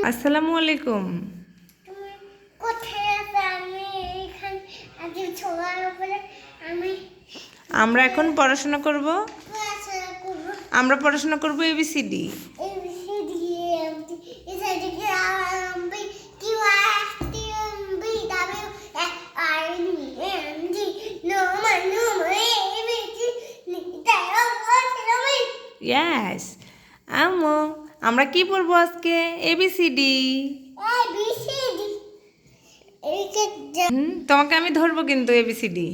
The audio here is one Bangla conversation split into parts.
আসসালামু আলাইকুম। আমরা এখন পড়াশোনা করব। আমরা পড়াশোনা করব এবিসিডি। ইয়েস আম্মু, আমরা কি পড়বো আজকে? এবিসিডি। তোমাকে আমি ধরবো কিন্তু এবিসিডি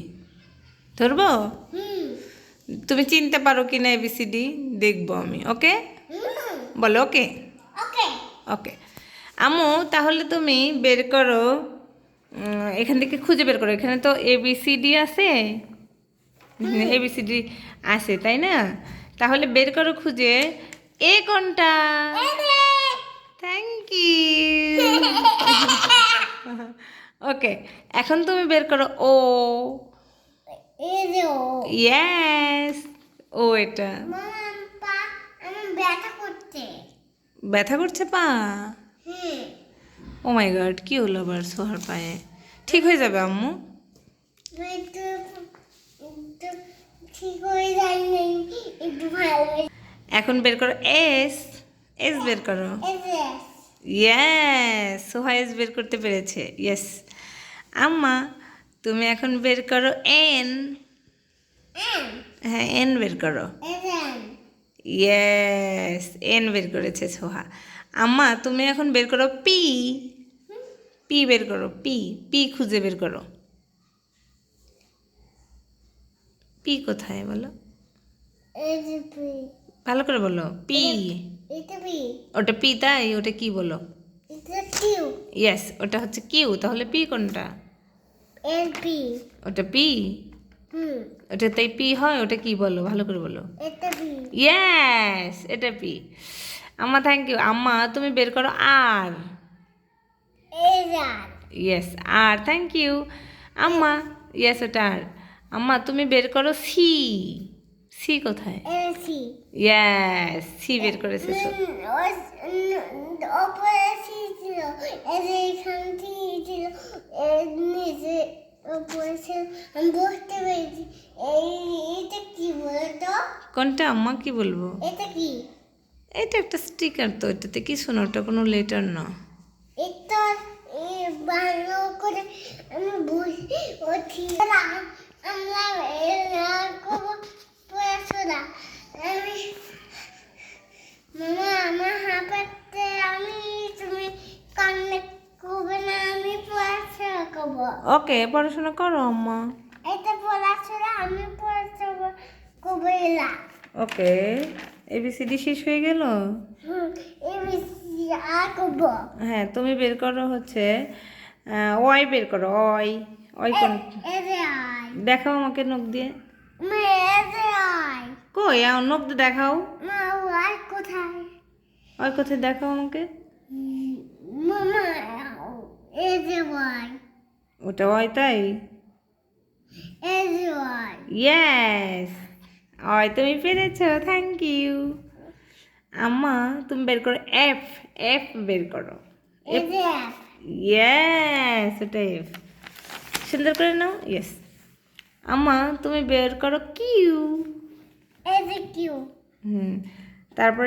ধরবো। তুমি চিনতে পারো কিনা এবিসিডি দেখবো আমি। ওকে বলো ওকে। ওকে আম্মু, তাহলে তুমি বের করো, এখান থেকে খুঁজে বের করো। এখানে তো এবিসিডি আছে, এবিসিডি আছে তাই না? তাহলে বের করো খুঁজে এ কোনটা। Thank you. ওকে, এখন তুমি বের করো ও। ইয়েস, ও এটা। ব্যথা করছে পা? ও মাই গড, কি হলো আবার সোহার পায়ে? ঠিক হয়ে যাবে আম্মু। এখন বের করো এস। এস বের করো। ইয়েস, সোহা এস বের করতে পেরেছে। ইয়েস আম্মা, তুমি এখন বের করো এন। হ্যাঁ, এন বের করো। ইয়েস, এন বের করেছে সোহা। আম্মা, তুমি এখন বের করো পি। পি বের করো, পি। পি খুঁজে বের করো। পি কোথায় বলো? ভালো করে বলো। পি। ওটা পি তাই? ওটা কি বলো? ইয়েস, ওটা হচ্ছে কিউ। তাহলে পি কোনটা? ওটা পি। ওটা তাই পি হয়? ওটা কি বলো? ভালো করে বলো। ইয়েস, এটা পি। আম্মা থ্যাংক ইউ। আম্মা, তুমি বের করো R. Yes, R. Thank you আম্মা। ইয়েস, ওটা আর। আম্মা, তুমি বের করো সি। সি কোথায়? ইয়েস, সি বের করেছে। কোনটা আম্মা? কি বলবো? এটা একটা স্টিকার তো, এটাতে কি শোনো, ওটা কোনো লেটার না। ভালো করে আমি বুঝি আমরা মামা আমার হাঁপাতে আমি তুমি কান্না করবে না, আমি পড়াশোনা করবো। ওকে, পড়াশোনা করো আম্মা। এটা পড়াশোনা আমি পড়াশোনা করবো। ওকে, এবিসিডি শেষ হয়ে গেল। এবিসিডি আর করবো। হ্যাঁ, তুমি বের করো হচ্ছে ওয়াই বের করো। ওয়াই। ওয়াই কোন? দেখাও আমাকে নখ দিয়ে। কই নখ দিয়ে দেখাও। ওয়াই কোথায়? ওয়াই কোথায় দেখাও আমাকে। ওটা ওয়াই তাই? ইয়েস, ওয়াই তুমি পেরেছো। থ্যাংক ইউ আম্মা। তুমি বের করো এফ। এফ বের করো। ইয়েস, ওটা এফ। সুন্দর করে নাও। ইয়েস আম্মা, তুমি বের করো কিউ। তারপর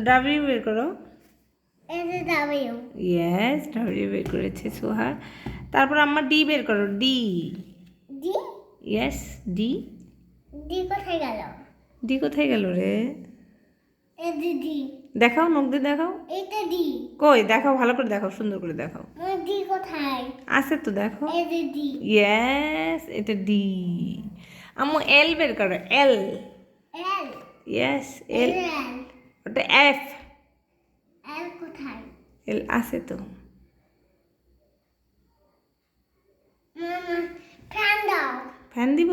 ডাব্লিউ বের করো। ইয়েস, ডাব্লিউ বের করেছে সোহা। তারপর আম্মা ডি বের করো। ডি। Yes, D. কোথায় গেল? ডি কোথায় গেল রে? দেখাও, নখ দিয়ে দেখাও। কই দেখাও, ভালো করে দেখাও, সুন্দর করে দেখাও। কোথায় আছে তো দেখো। ইয়েস, এটা ডি। আম্মু এল বের করো। এল। ইয়েস, এল। ওটা এফ। কোথায়? এল আছে তো। ফ্যান দিব?